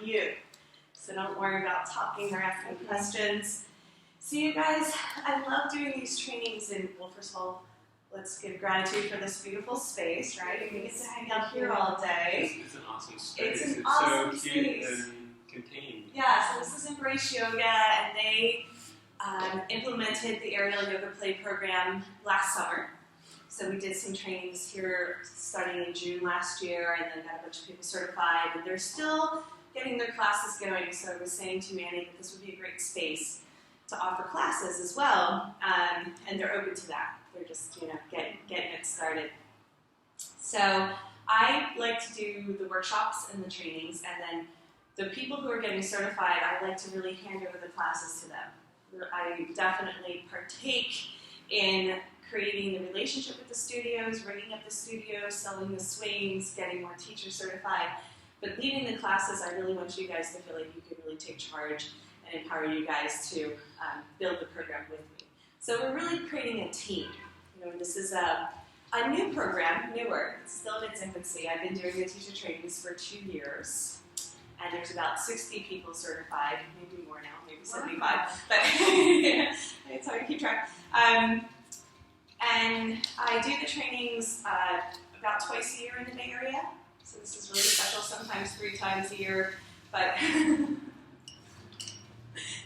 you. So don't worry about talking or asking questions. So you guys, I love doing these trainings, and well, first of all, let's give gratitude for this beautiful space, right? We get to hang out here all day. It's an awesome space. It's an awesome so cute space. And contained. Yeah, so this is AYRx Yoga, and they implemented the aerial yoga play program last summer. So we did some trainings here starting in June last year, and then got a bunch of people certified, and they're still getting their classes going. So I was saying to Manny that this would be a great space to offer classes as well, and they're open to that. They're just, getting it started. So I like to do the workshops and the trainings, and then the people who are getting certified, I like to really hand over the classes to them. I definitely partake in creating the relationship with the studios, rigging up the studios, selling the swings, getting more teachers certified. But leading the classes, I really want you guys to feel like you can really take charge and empower you guys to build the program with me. So we're really creating a team. This is a new program, newer. It's still in its infancy. I've been doing the teacher trainings for 2 years. And there's about 60 people certified, maybe more now, maybe 75, but it's hard to keep track. And I do the trainings about twice a year in the Bay Area, so this is really special, sometimes 3 times a year, but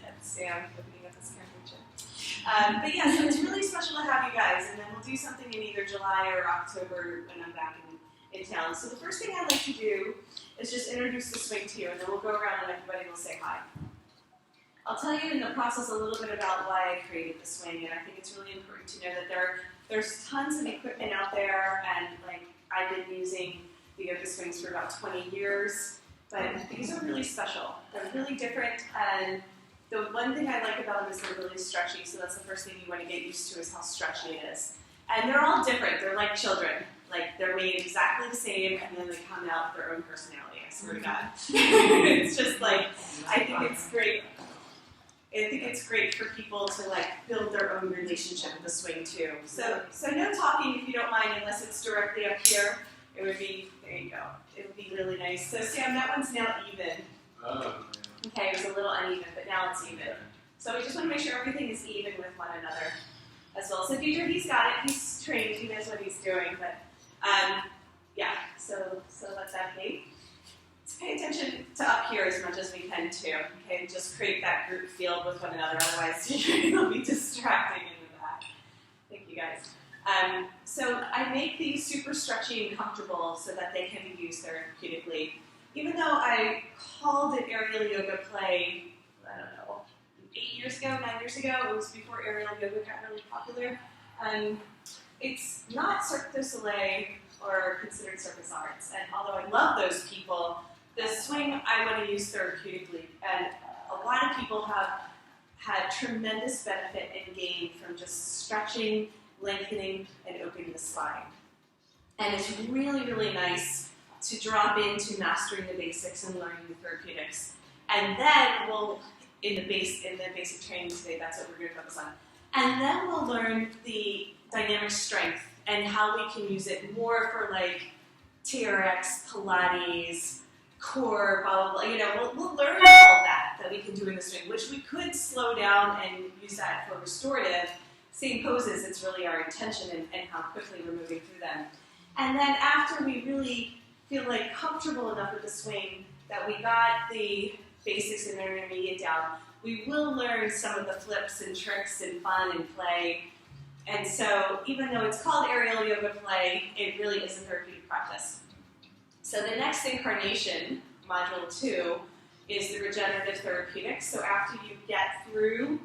that's Sam opening up his camera. But yeah, so it's really special to have you guys, and then we'll do something in either July or October when I'm back in town. So the first thing I like to do is just introduce the swing to you, and then we'll go around and everybody will say hi. I'll tell you in the process a little bit about why I created the swing, and I think it's really important to know that there's tons of equipment out there, and I've been using the yoga swings for about 20 years, but these are really special. They're really different, and the one thing I like about them is they're really stretchy, so that's the first thing you want to get used to is how stretchy it is. And they're all different. They're like children. They're made exactly the same, and then they come out with their own personality, I swear to God. It's just I think it's great. I think it's great for people to build their own relationship with the swing too. So no talking if you don't mind, unless it's directly up here. It would be, there you go. It would be really nice. So Sam, that one's now even. Oh. Okay, it was a little uneven, but now it's even. So we just want to make sure everything is even with one another as well. So Deidre, he's got it. He's trained. He knows what he's doing. But yeah, so let that be. Let's pay attention to up here as much as we can too. Okay, just create that group feel with one another. Otherwise, you'll be distracting in the back. Thank you guys. So I make these super stretchy and comfortable so that they can be used therapeutically. Even though I called it aerial yoga play, I don't know, 8 years ago, 9 years ago, it was before aerial yoga got really popular. It's not Cirque du Soleil or considered circus arts. And although I love those people, the swing I want to use therapeutically. And a lot of people have had tremendous benefit and gain from just stretching, lengthening, and opening the spine. And it's really, really nice to drop into mastering the basics and learning the therapeutics. And then we'll, in the basic training today, that's what we're going to focus on. And then we'll learn the dynamic strength and how we can use it more for TRX, Pilates, core, blah, blah, blah. We'll learn all that we can do in the swing, which we could slow down and use that for restorative. Same poses, it's really our intention and how quickly we're moving through them. And then after we really feel comfortable enough with the swing that we got the basics and intermediate down, we will learn some of the flips and tricks and fun and play. And so even though it's called aerial yoga play, it really is a therapeutic practice. So the next incarnation, module 2, is the regenerative therapeutics. So after you get through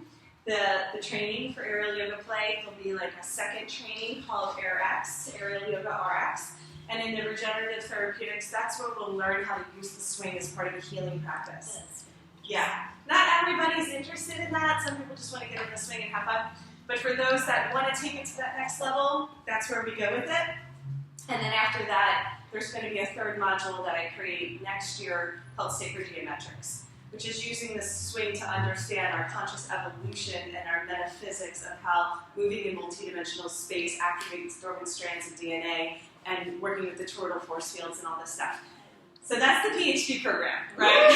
the training for aerial yoga play, there'll be a second training called AYRx, aerial yoga RX. And in the regenerative therapeutics, that's where we'll learn how to use the swing as part of a healing practice. Yeah, not everybody's interested in that. Some people just want to get in the swing and have fun. But for those that want to take it to that next level, that's where we go with it. And then after that, there's going to be a third module that I create next year called Sacred Geometrics, which is using the swing to understand our conscious evolution and our metaphysics of how moving in multidimensional space activates dormant strands of DNA and working with the toroidal force fields and all this stuff. So that's the PhD program, right?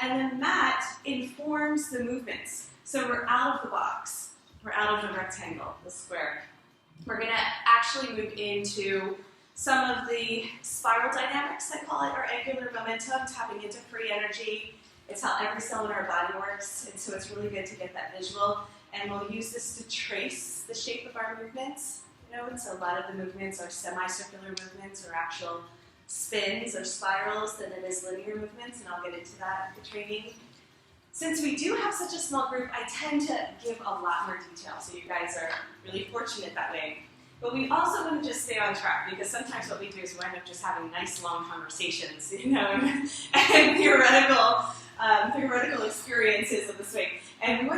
And the mat informs the movements. So we're out of the box. We're out of the rectangle, the square. We're going to actually move into some of the spiral dynamics, I call it, or angular momentum, tapping into free energy. It's how every cell in our body works, and so it's really good to get that visual. And we'll use this to trace the shape of our movements. And so a lot of the movements are semicircular movements or actual spins or spirals than it is linear movements, and I'll get into that at the training. Since we do have such a small group, I tend to give a lot more detail, so you guys are really fortunate that way. But we also want to just stay on track, because sometimes what we do is we wind up just having nice long conversations, and theoretical experiences of the swing. And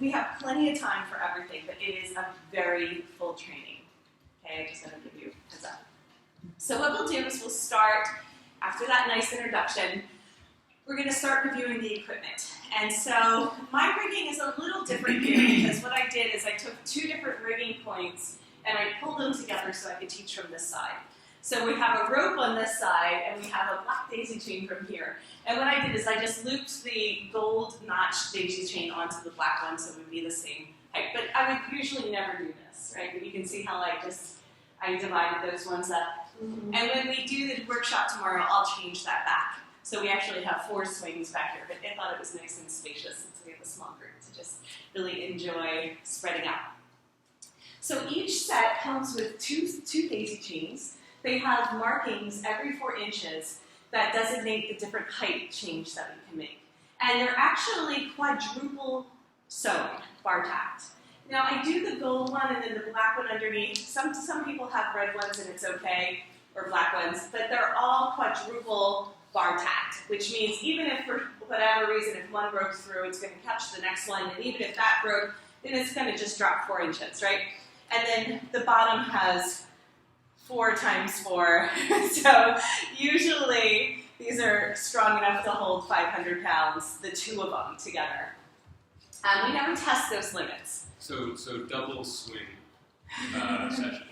we have plenty of time for everything, but it is a very full training. Okay, I just want to give you a heads up. So what we'll do is we'll start, after that nice introduction, we're going to start reviewing the equipment. And so my rigging is a little different here, because what I did is I took 2 different rigging points and I pulled them together so I could teach from this side. So we have a rope on this side and we have a black daisy chain from here. And what I did is I just looped the gold notch daisy chain onto the black one so it would be the same height. But I would usually never do this, right? But you can see how I divided those ones up. Mm-hmm. And when we do the workshop tomorrow, I'll change that back. So we actually have 4 swings back here, but I thought it was nice and spacious since we have a small group to just really enjoy spreading out. So each set comes with two daisy chains. They have markings every 4 inches that designate the different height change that we can make. And they're actually quadruple sewn, bar tacked. Now I do the gold one and then the black one underneath. Some people have red ones and it's okay, or black ones, but they're all quadruple bar tacked, which means even if for whatever reason, if one broke through, it's going to catch the next one, and even if that broke, then it's going to just drop 4 inches, right? And then the bottom has 4 times 4, so usually these are strong enough to hold 500 pounds, the 2 of them together. We never test those limits. So double swing session.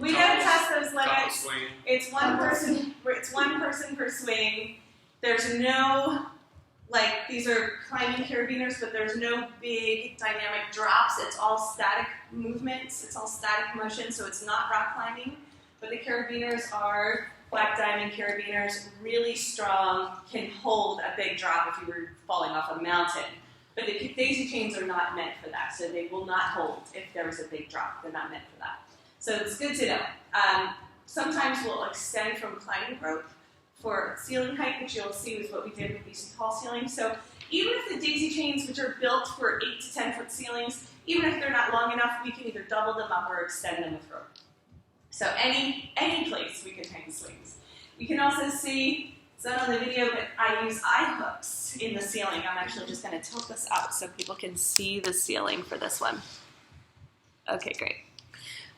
We never test those limits. Swing. It's one person. It's one person per swing. There's no these are climbing carabiners, but there's no big dynamic drops. It's all static movements. It's all static motion, so it's not rock climbing. But the carabiners are black diamond carabiners, really strong, can hold a big drop if you were falling off a mountain. But the daisy chains are not meant for that, so they will not hold if there was a big drop. They're not meant for that. So it's good to know. Sometimes we'll extend from climbing rope for ceiling height, which you'll see is what we did with these tall ceilings. So even if the daisy chains, which are built for 8 to 10 foot ceilings, even if they're not long enough, we can either double them up or extend them with rope. So any place we can hang swings. You can also see, it's not on the video, but I use eye hooks in the ceiling. I'm actually just going to tilt this up so people can see the ceiling for this one. Okay, great.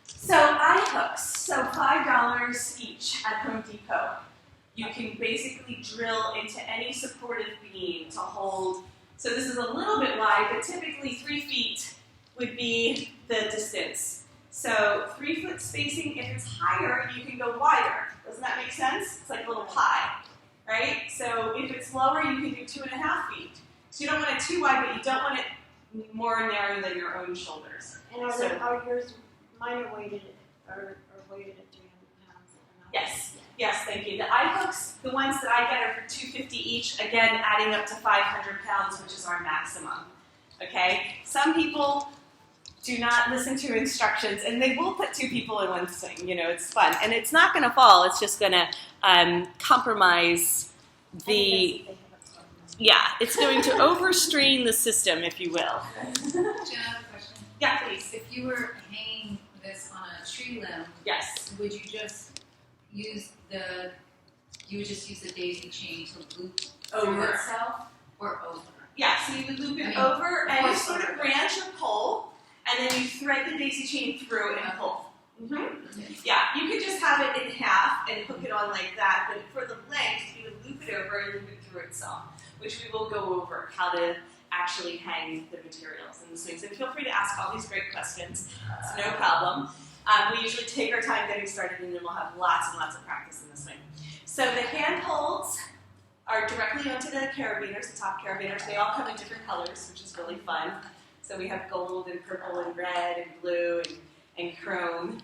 So eye hooks, so $5 each at Home Depot. You can basically drill into any supportive beam to hold. So this is a little bit wide, but typically 3 feet would be the distance. So 3 foot spacing. If it's higher, you can go wider. Doesn't that make sense? It's like a little pie, right? So if it's lower, you can do 2.5 feet. So you don't want it too wide, but you don't want it more narrow than your own shoulders. And are yours, mine are weighted at 300 pounds? Yes. Yes, thank you. The eye hooks, the ones that I get are for $250 each, again, adding up to 500 pounds, which is our maximum. Okay? Some people do not listen to instructions, and they will put 2 people in one swing. It's fun. And it's not going to fall. It's just going to compromise the... Yeah, it's going to overstrain the system, if you will. Jen, I have a question. Yeah, please. If you were hanging this on a tree limb, yes, would you just use the daisy chain to loop over through itself or over? Yeah, so you would loop it over and you sort of branch or pull, and then you thread the daisy chain through and pull. Mm-hmm. Yeah, you could just have it in half and hook it on like that, but for the length, you would loop it over and loop it through itself, which we will go over how to actually hang the materials in the swings. And feel free to ask all these great questions. It's no problem. We usually take our time getting started, and then we'll have lots and lots of practice in the swing. So the hand holds are directly onto the carabiners, the top carabiners. They all come in different colors, which is really fun. So we have gold and purple and red and blue and chrome.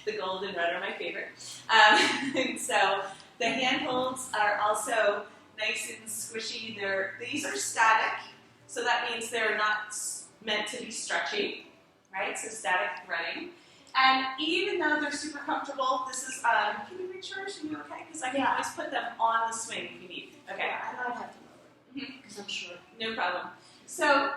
The gold and red are my favorite. And so the handholds are also nice and squishy. These are static, so that means they're not meant to be stretchy, right? So static threading. And even though they're super comfortable, this is, can you make sure? Are you okay? Because I can always put them on the swing if you need. Okay. Yeah, I might have to lower it, because I'm short. No problem. So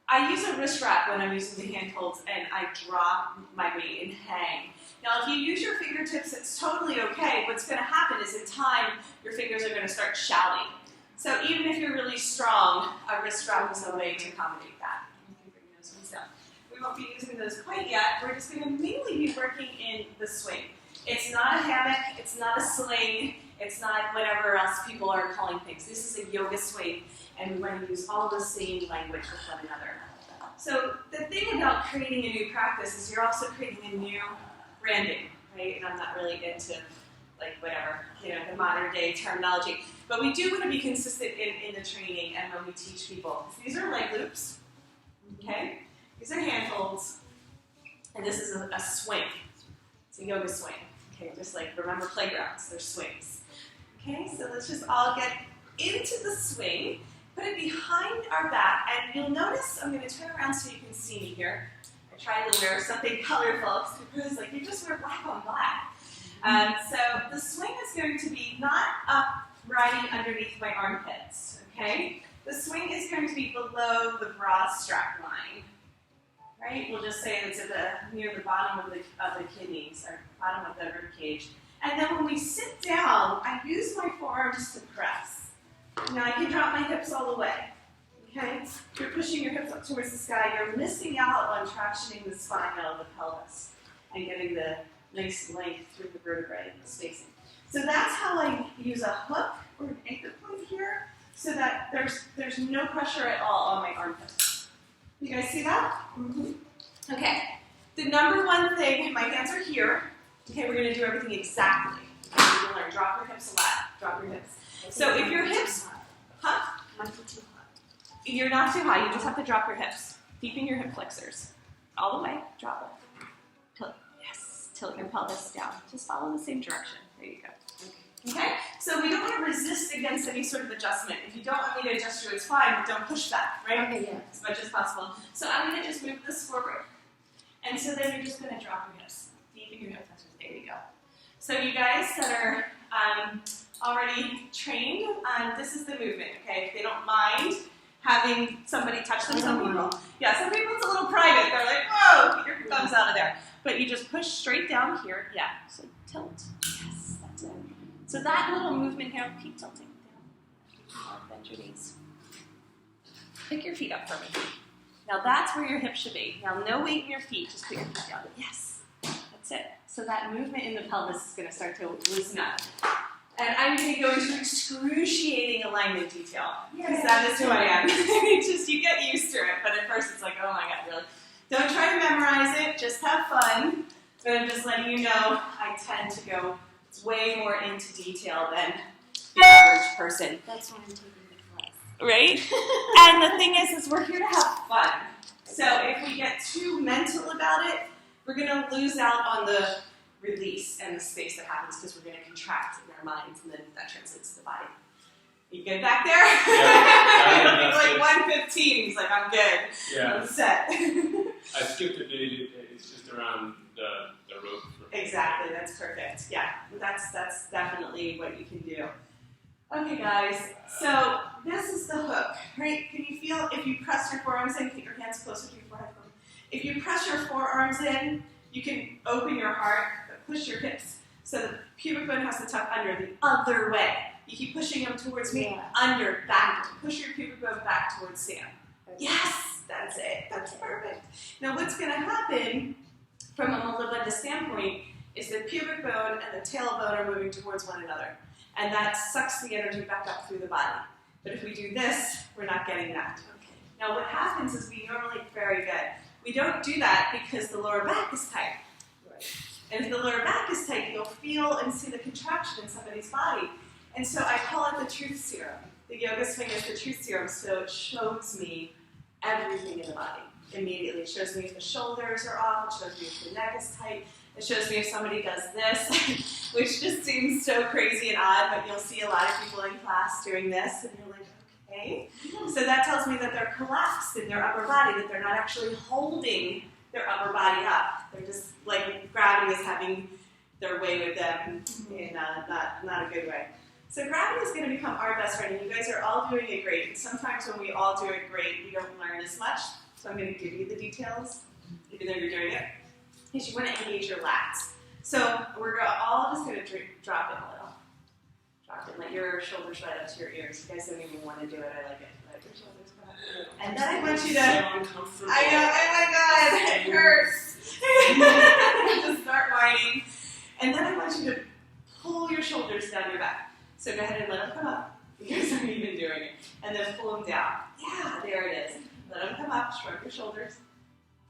I use a wrist wrap when I'm using the handholds, and I drop my weight and hang. Now, if you use your fingertips, it's totally okay. What's going to happen is in time, your fingers are going to start shouting. So even if you're really strong, a wrist wrap is a way to accommodate that. You can bring those ones down. We won't be using those quite yet. We're just going to mainly be working in the swing. It's not a hammock. It's not a sling. It's not whatever else people are calling things. This is a yoga swing, and we want to use all the same language with one another. So the thing about creating a new practice is you're also creating a new branding, right? And I'm not really into like whatever, the modern day terminology. But we do want to be consistent in the training and when we teach people. These are leg loops, okay? These are handholds, and this is a swing. It's a yoga swing, okay? Just like remember playgrounds, they're swings. Okay, so let's just all get into the swing, put it behind our back, and you'll notice, I'm going to turn around so you can see me here. I tried to wear something colorful, because like you just wear black on black. So the swing is going to be not up riding underneath my armpits, okay? The swing is going to be below the broad strap line, right? We'll just say it's near the bottom of the kidneys, or bottom of the rib cage. And then when we sit down, I use my forearms to press. Now I can drop my hips all the way, okay? You're pushing your hips up towards the sky. You're missing out on tractioning the spine out of the pelvis and getting the nice length through the vertebrae and the spacing. So that's how I use a hook or an anchor point here, so that there's no pressure at all on my armpits. You guys see that? Mm-hmm. Okay. The number one thing, my hands are here. Okay, we're going to do everything exactly. Okay, you're going to learn. Drop your hips a lot. Drop your hips. So if your hips, Might be too hot. You're not too high. You just have to drop your hips. Deepen your hip flexors. All the way. Drop it. Yes. Tilt your pelvis down. Just follow the same direction. There you go. Okay? So we don't want to resist against any sort of adjustment. If you don't want me to adjust you, it's fine, but don't push back, right? Okay, yeah. As much as possible. So I'm going to just move this forward. And so then you're just going to drop your hips. Deepen your hip flexors. There you go. So you guys that are already trained, this is the movement, okay? If they don't mind having somebody touch them, some people it's a little private. They're like, whoa, get your thumbs out of there. But you just push straight down here. Yeah, so tilt. Yes, that's it. So that little movement here, keep tilting down. Bend your knees. Pick your feet up for me. Now that's where your hips should be. Now no weight in your feet, just put your feet down. Yes, that's it. So that movement in the pelvis is going to start to loosen up. And I'm going to go into excruciating alignment detail, because that is who I am. It's just, you get used to it, but at first it's like, oh my God, really? Don't try to memorize it, just have fun. But I'm just letting you know, I tend to go way more into detail than the average person. That's why I'm taking the class. Right? And the thing is we're here to have fun. So if we get too mental about it, we're going to lose out on the release and the space that happens, because we're going to contract in our minds, and then that translates to the body. You good back there? Yeah. He's like 115. He's like, I'm good. Yeah. I'm set. I skipped a bit. It's just around the rope. Exactly. That's perfect. Yeah. That's definitely what you can do. Okay, guys. So this is the hook, right? Can you feel if you press your forearms in? Get your hands closer to your forehead. If you press your forearms in, you can open your heart, but push your hips. So the pubic bone has to tuck under the other way. You keep pushing them towards me, under, back. Push your pubic bone back towards Sam. Yes, that's it. That's perfect. Now what's going to happen from a mula bandha standpoint is the pubic bone and the tailbone are moving towards one another. And that sucks the energy back up through the body. But if we do this, we're not getting that. Okay. Now what happens is we normally, very good. We don't do that because the lower back is tight. Right. And if the lower back is tight, you'll feel and see the contraction in somebody's body. And so I call it the truth serum. The yoga swing is the truth serum, so it shows me everything in the body immediately. It shows me if the shoulders are off, it shows me if the neck is tight, it shows me if somebody does this, which just seems so crazy and odd, but you'll see a lot of people in class doing this, and you're like, okay. So that tells me that they're collapsed in their upper body, that they're not actually holding their upper body up. They're just, like, gravity is having their way with them in not a good way. So gravity is going to become our best friend, and you guys are all doing it great. And sometimes when we all do it great, we don't learn as much. So I'm going to give you the details, even though you're doing it, because you want to engage your lats. So we're all just going to drop it a little. Drop it, let your shoulders right up to your ears. You guys don't even want to do it. I like it. Let your shoulders come up. And then I want you to. I know. Oh my God, it hurts. Just start whining. And then I want you to pull your shoulders down your back. So go ahead and let them come up. You guys aren't even doing it. And then pull them down. Yeah, there it is. Let them come up, shrug your shoulders.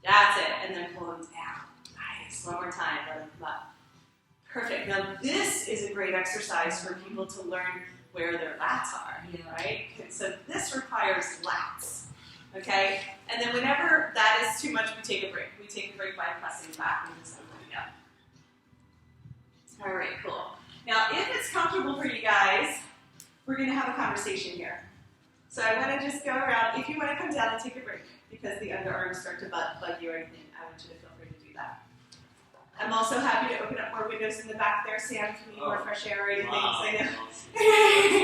That's it. And then pull them down. Nice. One more time. Let them come up. Perfect. Now this is a great exercise for people to learn where their lats are, right? So this requires lats. Okay? And then whenever that is too much, we take a break. We take a break by pressing back and just opening up. All right, cool. Now, if it's comfortable for you guys, we're going to have a conversation here. So I want to just go around. If you want to come down and take a break because the underarms start to bug you or anything, I want you to feel free to do that. I'm also happy to open up more windows in the back there, Sam, if you need more fresh air or anything. Wow. I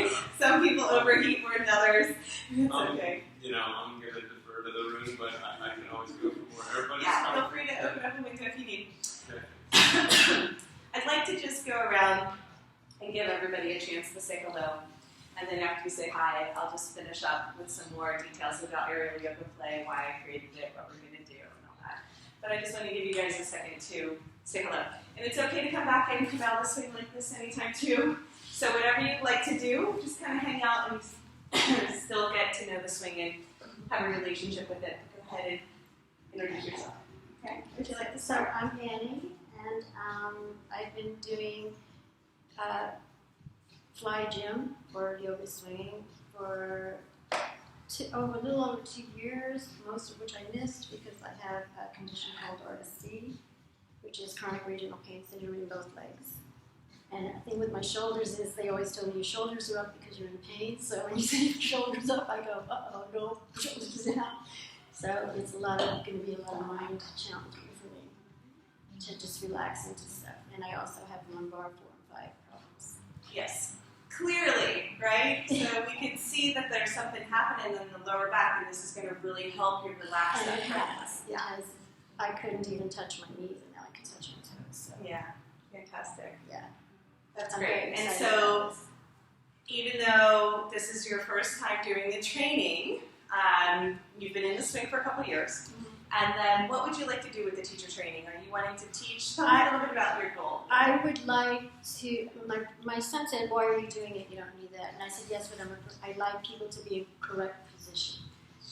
know. Some people overheat more than others. It's okay. I'm going to defer to the room, but I can always go for more. Everybody's Yeah, feel coming. free to open up a window if you need. Okay. I'd like to just go around and give everybody a chance to say hello. And then after you say hi, I'll just finish up with some more details about aerial yoga play, why I created it, what we're going to do, and all that. But I just want to give you guys a second to say hello. And it's okay to come back and come out of the swing like this anytime too. So whatever you'd like to do, just kind of hang out and still get to know the swing and have a relationship with it. Go ahead and introduce yourself. Okay? Would you like to start? So I'm Annie, and I've been doing fly gym for yoga swinging for a little over 2 years, most of which I missed because I have a condition called RSD, which is chronic regional pain syndrome in both legs. And the thing with my shoulders is they always tell me your shoulders are up because you're in pain. So when you say shoulders up, I go, uh-oh, no, shoulders down. So it's going to be a lot of mind challenging for me to just relax into stuff. And I also have lumbar 4 and 5 problems. Yes. Clearly, right? So we can see that there's something happening in the lower back, and this is going to really help you relax And that it part. has, yeah. I couldn't even touch my knees, and now I can touch my toes. So Yeah, fantastic. yeah, That's I'm great. very And excited so, about this. even though this is your first time doing the training, you've been in the swing for a couple years. And then, what would you like to do with the teacher training? Are you wanting to teach? Tell me a little bit about your goal. I would like to. My son said, "Why are you doing it? You don't need that." And I said, "Yes, but I like people to be in correct position,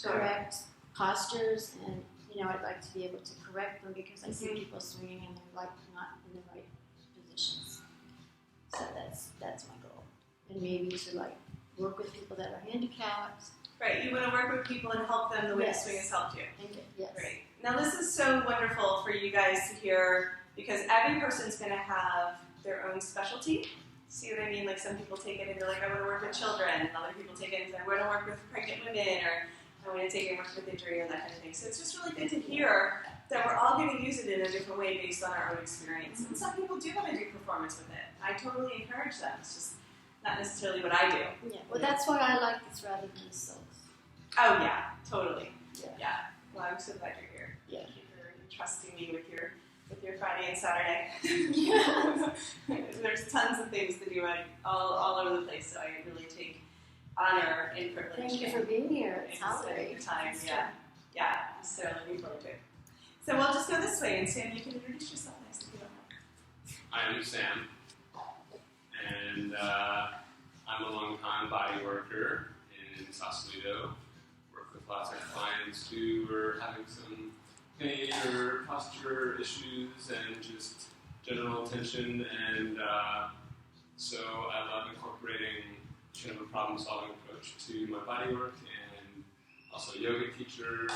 correct postures, and I'd like to be able to correct them because I see people swinging and they're like not in the right positions. So that's my goal, and maybe to work with people that are handicapped. Right, you want to work with people and help them the way Yes. the swing has helped you. Yes. Great. Now this is so wonderful for you guys to hear because every person's going to have their own specialty. See what I mean? Like some people take it and they're like, I want to work with children, and other people take it and say, I want to work with pregnant women, or I want to take it and work with injury or that kind of thing. So it's just really good to hear that we're all going to use it in a different way based on our own experience. And some people do want to do performance with it. I totally encourage them. It's just not necessarily what I do. Yeah. Well, that's why I like this rather than the silks. Oh yeah, totally. Yeah. Well, I'm so glad you're here. Yeah. Thank you for trusting me with your Friday and Saturday. There's tons of things to do all over the place, so I really take honor and privilege. Thank you for being here. It's Thanks for holiday. spending the time. Yeah. So looking forward to it. So we'll just go this way, and Sam, you can introduce yourself next if you don't mind. I'm Sam, and I'm a long-time body worker in Sausalito. Work with lots of clients who are having some pain or posture issues and just general tension, and So I love incorporating kind of a problem-solving approach to my body work, and also yoga teacher and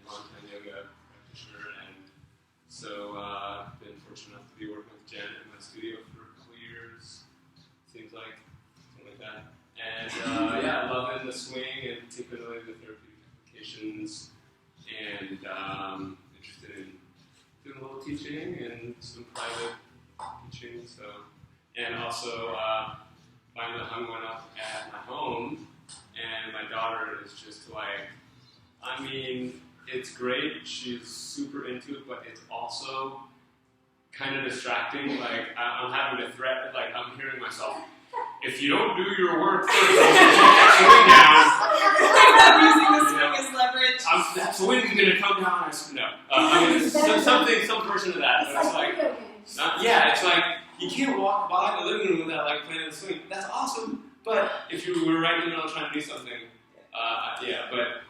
long-time yoga practitioner. And so I've been fortunate enough to be working with Janet in my studio for a couple of years, seems like, something like that. And yeah, loving the swing and particularly the therapeutic applications, and interested in doing a little teaching and some private teaching. So, and also finally hung one up at my home, and my daughter is just like, I mean, it's great. She's super into it, but it's also kind of distracting. Like I'm having to threat. Like I'm hearing myself. If you don't do your work first, you can't swing down. I'm using the swing as leverage. That swing's going to come down. No. I mean, some version of that. But it's like, yeah, it's like, you can't walk by the living room without like playing the swing. That's awesome. But if you were right in the middle of trying to do something, yeah, but,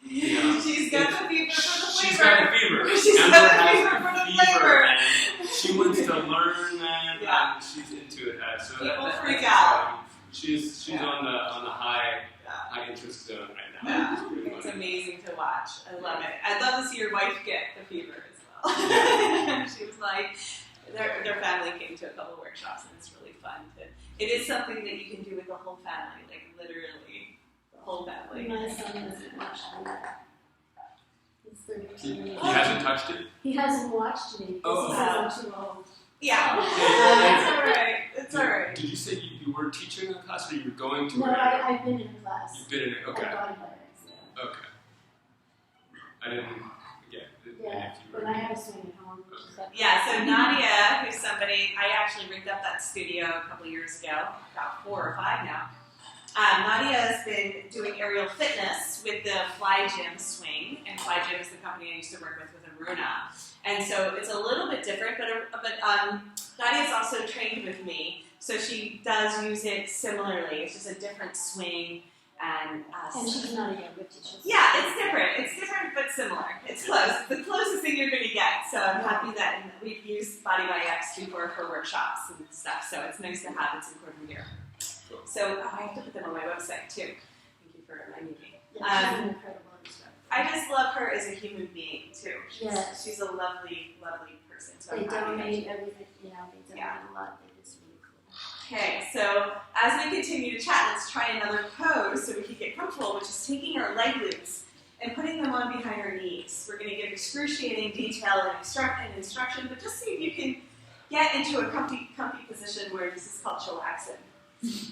you know. She's got the fever for the flavor. She's got the fever. She's Amber got the has fever for the flavor. And she wants to learn, man. Yeah. And she's into it. So People that's freak out. She's on the high interest zone right now. Yeah. It's amazing to watch. I love it. I'd love to see your wife get the fever as well. She was like, their family came to a couple workshops, and it's really fun. It is something that you can do with the whole family, like literally the whole family. My son hasn't watched me. He's 32. He hasn't touched it? He hasn't watched me because he says I'm too old. Yeah. That's all right. It's all right. Did you say you were teaching a class, or you were going to? No, I've been in a class. You've been in it? Okay. I got AYRx, yeah. Okay. I didn't get Yeah, but I have a swing at home. Which is Yeah, so Nadia, who's somebody, I actually rigged up that studio a couple years ago, about 4 or 5 now. Nadia has been doing aerial fitness with the Fly Gym swing, and Fly Gym is the company I used to work with Aruna. And so it's a little bit different, but Nadia's also trained with me, so she does use it similarly. It's just a different swing. And she's not a yoga teacher. Yeah, it's different. It's different, but similar. It's close. The closest thing you're going to get. So I'm happy that we've used Body by X before for workshops and stuff. So it's nice to have it included here. So I have to put them on my website too. Thank you for reminding me. Yeah, she's an incredible instructor. I just love her as a human being too. Yes. She's a lovely, lovely person. So They I'm happy that donate everything. They donate a lot. They're just really cool. Okay, so as we continue to chat, let's try another pose so we can get comfortable, which is taking our leg loops and putting them on behind our knees. We're going to give excruciating detail and instruction, but just see if you can get into a comfy position where this is called chillaxing,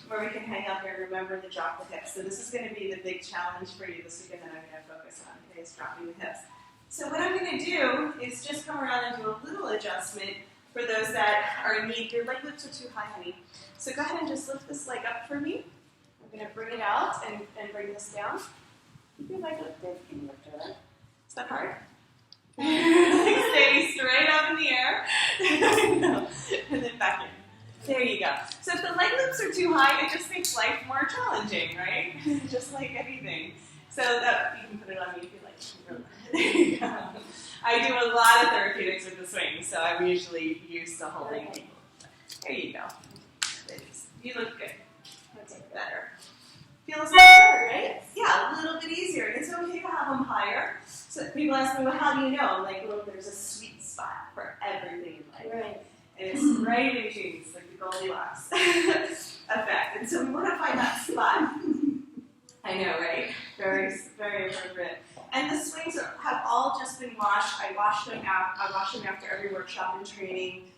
where we can hang up here and remember to drop the hips. So this is going to be the big challenge for you this weekend that I'm going to focus on today is dropping the hips. So what I'm going to do is just come around and do a little adjustment for those that are in need. Your leg loops are too high, honey. So go ahead and just lift this leg up for me. I'm going to bring it out and bring this down. Keep your leg lifted. Can you lift it up? Is that hard? Stay straight up in the air. And then back in. There you go. So if the leg loops are too high, it just makes life more challenging, right? Just like anything. So that you can put it on me if you like. There you go. I do a lot of therapeutics with the swing, so I'm usually used to holding people. There you go. You look good. That's better. Feels better, right? Yeah, a little bit easier. And it's okay to have them higher. So people ask me, well, how do you know? I'm like, well, there's a sweet spot for everything in life. Right. And it's right in between. It's like the Goldilocks effect. And so we want to find that spot. I know, right? Very, very appropriate. And the swings have all just been washed. I wash them after every workshop and training.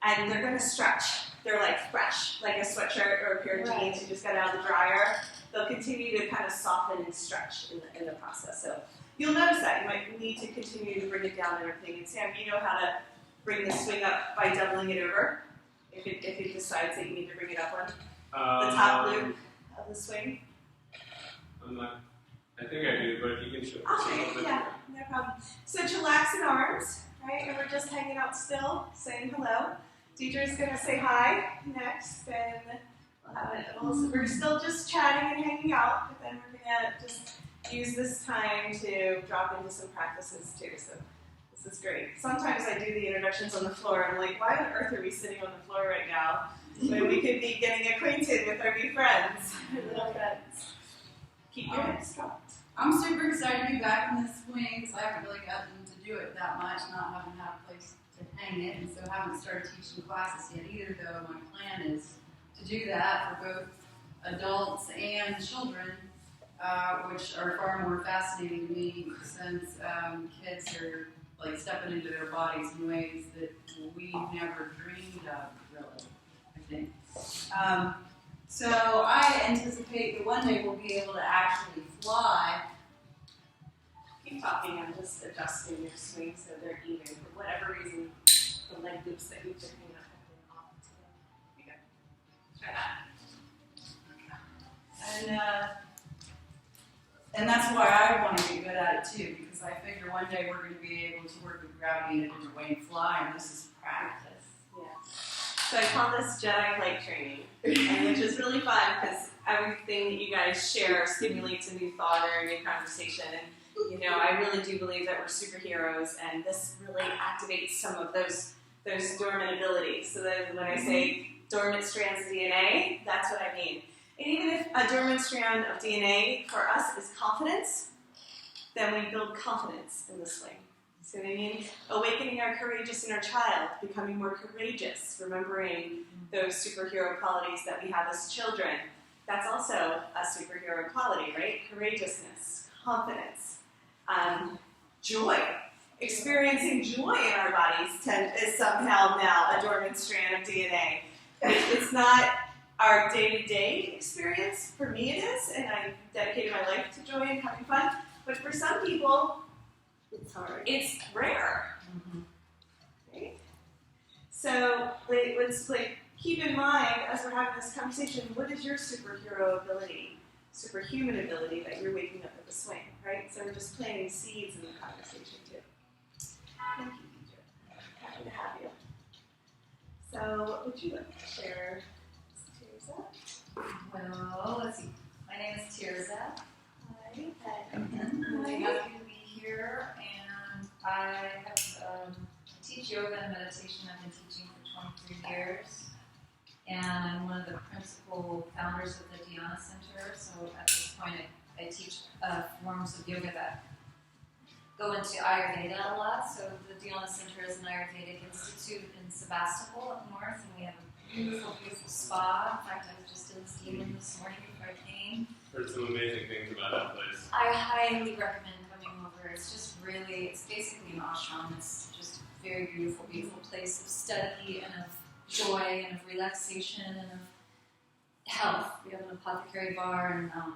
And they're going to stretch. They're like fresh, like a sweatshirt or a pair of jeans you just got out of the dryer. They'll continue to kind of soften and stretch in the process. So you'll notice that. You might need to continue to bring it down and everything. And Sam, you know how to bring the swing up by doubling it over if it decides that you need to bring it up on the top loop of the swing. I think I do, but if you can show us a Okay, little bit. yeah, no problem. So chillaxing arms, right? And we're just hanging out still, saying hello. Deidre's going to say hi next, and we're still just chatting and hanging out, but then we're going to just use this time to drop into some practices too. So this is great. Sometimes I do the introductions on the floor, and I'm like, why on earth are we sitting on the floor right now? when we could be getting acquainted with our new friends, our little friends. Keep your hips dropped. I'm super excited to be back in the swing because I haven't really gotten to do it that much, not having had a place to hang it, and so I haven't started teaching classes yet either, though my plan is to do that for both adults and children, which are far more fascinating to me since kids are like stepping into their bodies in ways that we never dreamed of, really, I think. So I anticipate that one day we'll be able to actually fly. Keep talking. I'm just adjusting your swing so they're even. For whatever reason, the leg loops that you've been picking up have been off today. Here you go. Try that. And that's why I want to be good at it too, because I figure one day we're going to be able to work with gravity in a different way and fly, and this is practice. Yeah. So I call this Jedi flight training, and which is really fun because everything that you guys share stimulates a new thought or a new conversation. And you know, I really do believe that we're superheroes, and this really activates some of those dormant abilities. So that when I say dormant strands of DNA, that's what I mean. And even if a dormant strand of DNA for us is confidence, then we build confidence in the swing. See what I mean? Awakening our courageous inner child, becoming more courageous, remembering those superhero qualities that we have as children. That's also a superhero quality, right? Courageousness, confidence, joy. Experiencing joy in our bodies is somehow now a dormant strand of DNA. It's not our day-to-day experience. For me it is, and I dedicated my life to joy and having fun. But for some people, It's hard. it's rare. Right? So let's keep in mind as we're having this conversation, what is your superhero ability, superhuman ability that you're waking up with a swing, right? So we're just planting seeds in the conversation too. Thank you, teacher. Happy to have you. So what would you like to share, Tirza? Well, let's see. My name is Tirza. Hi. I'm really happy to be here, and I teach yoga and meditation. I've been teaching for 23 years, and I'm one of the principal founders of the Dhyana Center. So at this point, I teach forms of yoga that go into Ayurveda a lot. So the Dhyana Center is an Ayurvedic institute in Sebastopol up north, and we have a beautiful, beautiful spa. In fact, I was just in the steam this morning before I came. Heard some amazing things about that place. I highly recommend coming over. It's just really, it's basically an ashram. It's just a very beautiful, beautiful place of study and of joy and of relaxation and of health. We have an apothecary bar and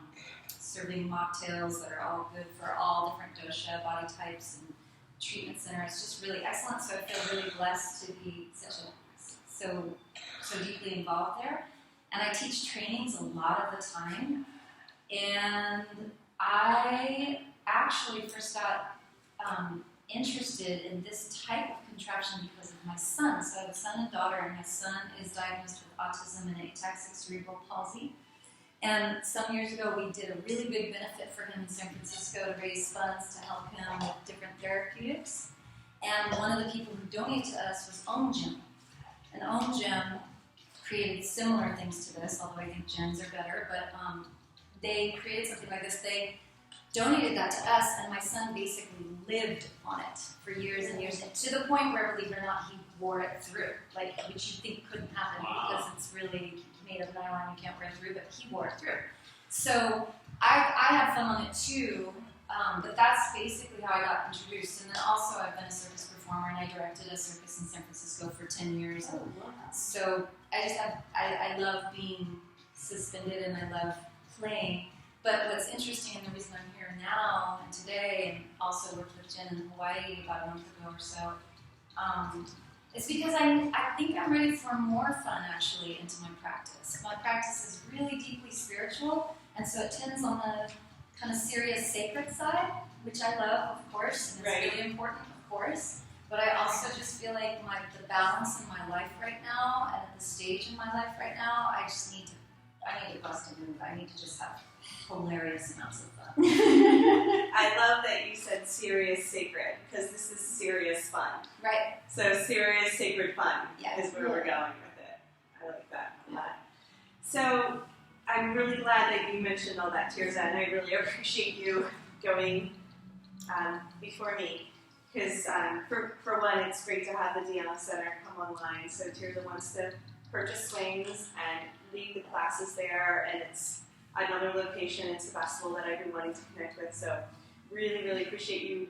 serving mocktails that are all good for all different dosha, body types, and treatment center. It's just really excellent. So I feel really blessed to be so deeply involved there. And I teach trainings a lot of the time. And I actually first got interested in this type of contraption because of my son. So I have a son and daughter, and my son is diagnosed with autism and ataxic cerebral palsy. And some years ago, we did a really big benefit for him in San Francisco to raise funds to help him with different therapeutics. And one of the people who donated to us was Om Gym. And Om Gym created similar things to this, although I think gyms are better, but they created something like this. They donated that to us, and my son basically lived on it for years and years, and to the point where, believe it or not, he wore it through, like, which you think couldn't happen because it's really made of nylon, you can't wear it through, but he wore it through. So I had fun on it too, but that's basically how I got introduced. And then also I've been a circus performer, and I directed a circus in San Francisco for 10 years. And so I love being suspended, and I love playing. But what's interesting, and the reason I'm here now and today, and also worked with Jen in Hawaii about a month ago or so, it's because I think I'm ready for more fun actually into my practice. My practice is really deeply spiritual, and so it tends on the kind of serious sacred side, which I love, of course, and it's really important, of course. But I also just feel like the balance in my life right now, and at the stage in my life right now, I need to bust a move. I need to just have hilarious amounts of fun. I love that you said serious sacred, because this is serious fun. Right. So serious sacred fun Yeah. is where we're going with it. I like that. So I'm really glad that you mentioned all that, Tirza, and I really appreciate you going before me. Because for one, it's great to have the DNF Center come online. So Tirza wants to purchase swings and lead the classes there, and it's another location in Sebastopol that I've been wanting to connect with. So really, really appreciate you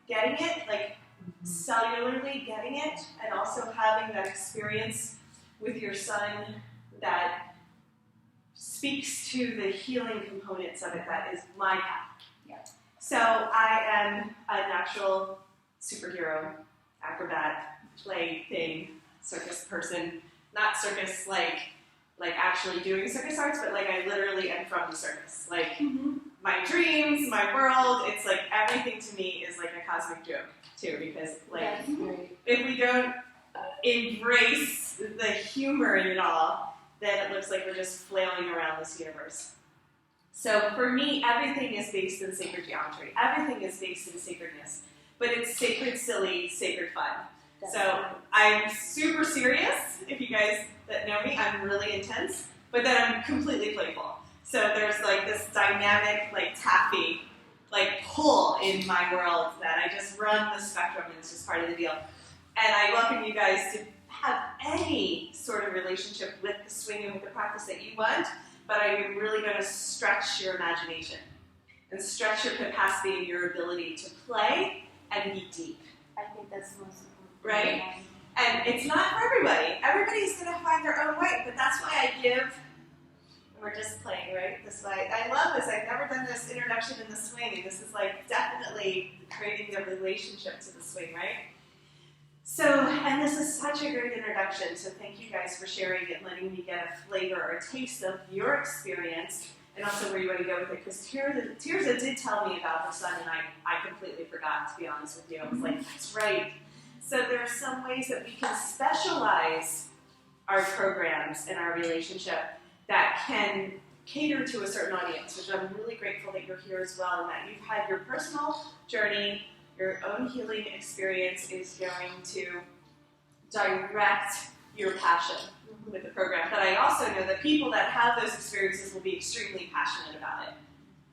getting it, like cellularly getting it, and also having that experience with your son that speaks to the healing components of it. That is my path. Yeah. So I am a natural superhero, acrobat, play thing, circus person. Not circus like actually doing circus arts, but like I literally am from the circus. Like my dreams, my world, it's like everything to me is like a cosmic joke too, because like if we don't embrace the humor in it all, then it looks like we're just flailing around this universe. So for me, everything is based in sacred geometry. Everything is based in sacredness, but it's sacred, silly, sacred fun. So I'm super serious. If you guys that know me, I'm really intense, but then I'm completely playful. So there's like this dynamic, like taffy, like pull in my world that I just run the spectrum, and it's just part of the deal. And I welcome you guys to have any sort of relationship with the swing and with the practice that you want, but I'm really going to stretch your imagination and stretch your capacity and your ability to play and be deep. I think that's the most important. Right? And it's not for everybody. Everybody's going to find their own way, but that's why I give, and we're just playing, right? This way. I love this. I've never done this introduction in the swing, and this is like definitely creating the relationship to the swing, right? So, and this is such a great introduction, so thank you guys for sharing it, letting me get a flavor or a taste of your experience, and also where you want to go with it, because Tirza did tell me about her son, and I completely forgot, to be honest with you. I was like, that's right. So there are some ways that we can specialize our programs and our relationship that can cater to a certain audience, which I'm really grateful that you're here as well, and that you've had your personal journey, your own healing experience is going to direct your passion with the program. But I also know that people that have those experiences will be extremely passionate about it.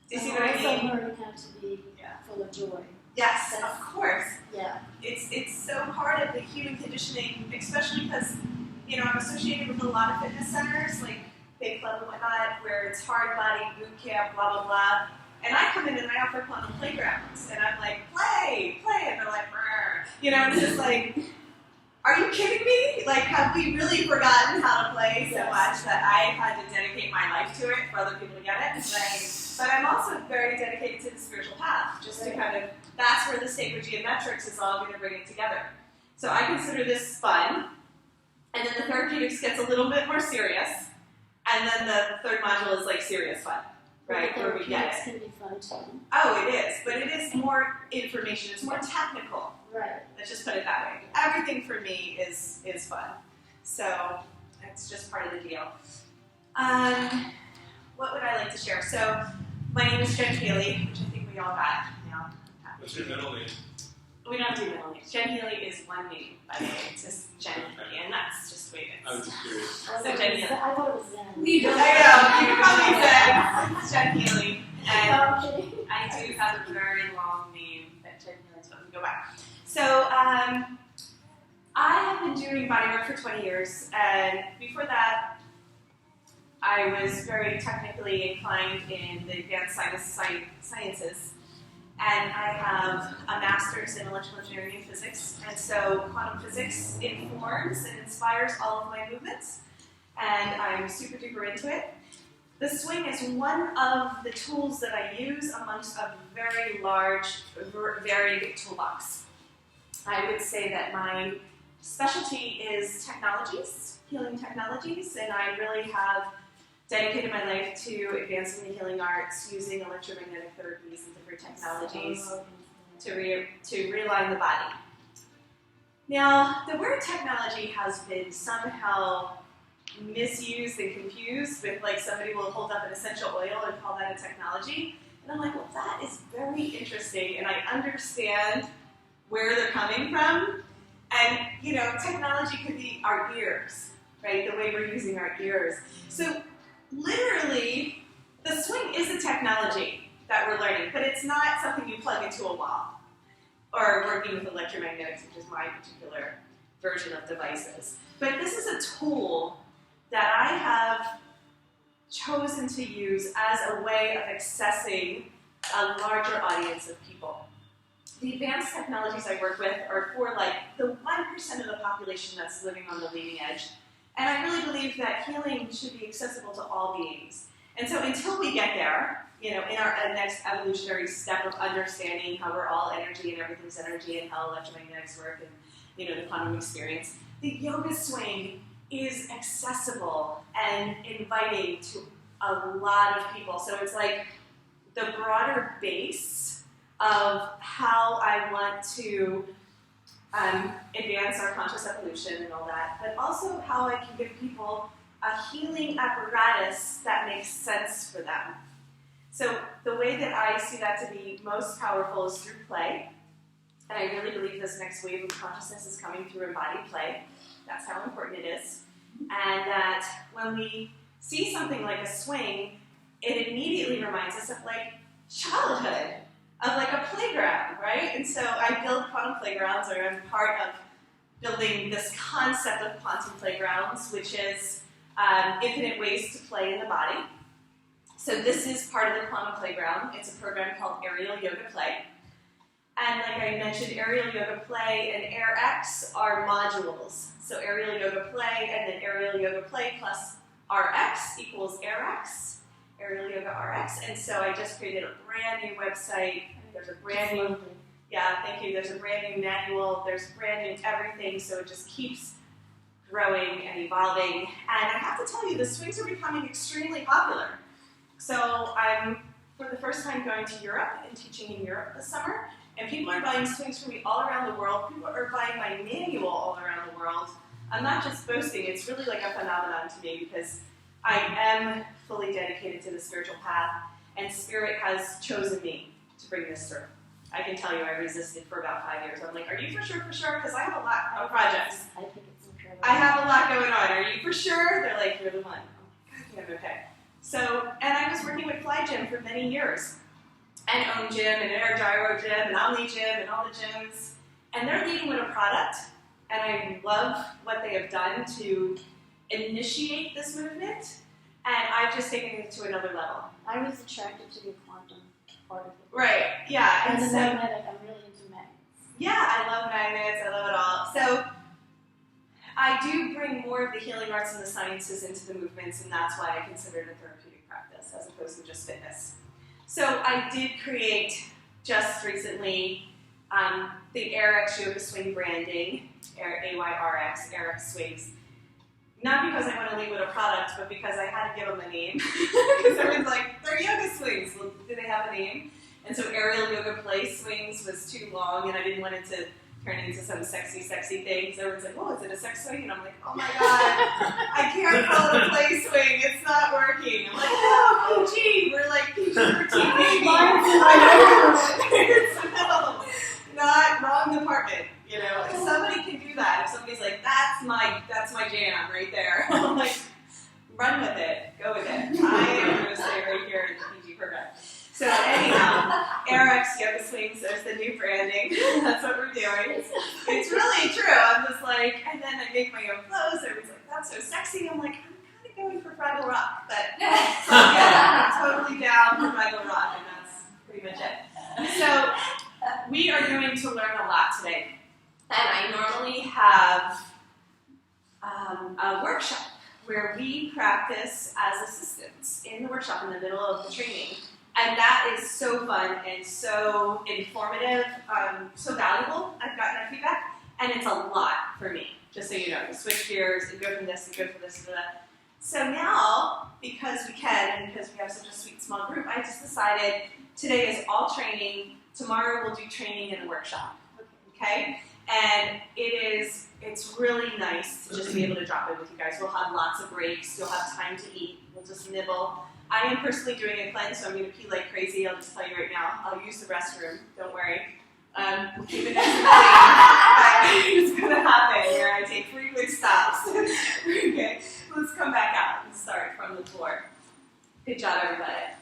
Do you see what I mean? Also learning how to be full of joy. Yes, of course. Yeah. It's so part of the human conditioning, especially because, you know, I'm associated with a lot of fitness centers, like Big Club and whatnot, where it's hard body, boot camp, blah, blah, blah. And I come in and I offer fun on playgrounds, and I'm like, play, and they're like, brr. You know, it's just like, are you kidding me? Like, have we really forgotten how to play so much that I had to dedicate my life to it for other people to get it? But I'm also very dedicated to the spiritual path, just to kind of, that's where the sacred geometrics is all going to bring it together. So I consider this fun, and then the therapeutics gets a little bit more serious, and then the third module is like serious fun. Right, where we get it. Can be fun too. Oh, it is, but it is more information. It's more technical. Right. Let's just put it that way. Everything for me is fun. So that's just part of the deal. What would I like to share? So my name is Jen Healy, which I think we all got now. What's your middle name? We don't do middle names. Jen Healy is one name, by the way. It's just Jen Healy, and that's just the way it I was is. just curious. So Jen Healy. I thought it was Zen. I know, you probably said it's Jen Healy. And Okay. I do have a very long name that Jen Healy is supposed to go back. So I have been doing bodywork for 20 years, and before that, I was very technically inclined in the advanced sciences. And I have a master's in electrical engineering and physics, and so quantum physics informs and inspires all of my movements, and I'm super duper into it. The swing is one of the tools that I use amongst a very large, varied toolbox. I would say that my specialty is technologies, healing technologies, and I really have dedicated my life to advancing the healing arts using electromagnetic therapies and different technologies to realign the body. Now, the word technology has been somehow misused and confused with, like, somebody will hold up an essential oil and call that a technology. And I'm like, well, that is very interesting, and I understand where they're coming from. And, you know, technology could be our ears, right? The way we're using our ears. So literally, the swing is a technology that we're learning, but it's not something you plug into a wall or working with electromagnetics, which is my particular version of devices. But this is a tool that I have chosen to use as a way of accessing a larger audience of people. The advanced technologies I work with are for like the 1% of the population that's living on the leading edge. And I really believe that healing should be accessible to all beings. And so until we get there, in our next evolutionary step of understanding how we're all energy and everything's energy and how electromagnetics work and, the quantum experience, the yoga swing is accessible and inviting to a lot of people. So it's like the broader base of how I want to advance our conscious evolution and all that, but also how I can give people a healing apparatus that makes sense for them. So the way that I see that to be most powerful is through play. And I really believe this next wave of consciousness is coming through embodied play. That's how important it is. And that when we see something like a swing, it immediately reminds us of like childhood, of like a playground, right? And so I build quantum playgrounds, or I'm part of building this concept of quantum playgrounds, which is infinite ways to play in the body. So this is part of the quantum playground. It's a program called Aerial Yoga Play. And like I mentioned, Aerial Yoga Play and AYRx are modules. So Aerial Yoga Play and then Aerial Yoga Play plus RX equals AYRx, Aerial Yoga RX. And so I just created a brand new website. There's a brand new, thank you. There's a brand new manual. There's brand new everything. So it just keeps growing and evolving. And I have to tell you, the swings are becoming extremely popular. So I'm, for the first time, going to Europe and teaching in Europe this summer. And people are buying swings from me all around the world. People are buying my manual all around the world. I'm not just boasting. It's really like a phenomenon to me because I am fully dedicated to the spiritual path, and Spirit has chosen me to bring this through. I can tell you I resisted for about 5 years. I'm like, are you for sure? Because I have a lot of projects. I think it's incredible. I have a lot going on. Are you for sure? They're like, you're the one. I think I'm okay. So, and I was working with Fly Gym for many years. And Own Gym, and Air Gyro Gym, and Omni Gym, and all the gyms. And they're leading with a product, and I love what they have done to initiate this movement, and I've just taken it to another level. I was attracted to the quantum part of it. Right, yeah. And the so, magnetic, I'm really into magnets. Yeah, I love magnets, I love it all. So I do bring more of the healing arts and the sciences into the movements, and that's why I consider it a therapeutic practice as opposed to just fitness. So I did create just recently the AYRx Yoga Swing branding, AYRx, AYRx Swings. Not because I want to lead with a product, but because I had to give them a name. Because everyone's like, they're yoga swings. Well, do they have a name? And so Aerial Yoga Play Swings was too long, and I didn't want it to turn into some sexy thing. So everyone's like, oh, is it a sex swing? And I'm like, oh my God, I can't call it a play swing. It's not working. I'm like, oh, PG. We're like PG for teen baby. No, not wrong department. If somebody can do that, if somebody's like, that's my jam right there. I'm like, run with it, go with it. I am going to stay right here in the PG program. So anyhow, AYRx Yoga Swings, there's the new branding. That's what we're doing. It's really true. I'm just like, and then I make my own clothes. Everyone's like, that's so sexy. I'm like, I'm kind of going for Fraggle Rock, but yeah, I'm totally down for Fraggle Rock, and that's pretty much it. So we are going to learn a lot today. And I normally have a workshop where we practice as assistants in the workshop in the middle of the training. And that is so fun and so informative, so valuable. I've gotten that feedback. And it's a lot for me, just so you know, to switch gears and go from this and go from this to that. So now, because we can and because we have such a sweet small group, I just decided today is all training. Tomorrow we'll do training in a workshop. Okay? And it's really nice to just be able to drop in with you guys. We'll have lots of breaks. You'll have time to eat. We'll just nibble. I am personally doing a cleanse, so I'm going to pee like crazy. I'll just tell you right now. I'll use the restroom. Don't worry. We'll keep it nice and clean. It's going to happen here. I take frequent stops. Okay. Good job,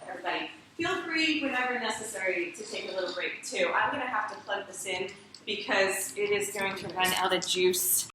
everybody. Feel free, whenever necessary, to take a little break, too. I'm going to have to plug this in because it is going to run out of juice.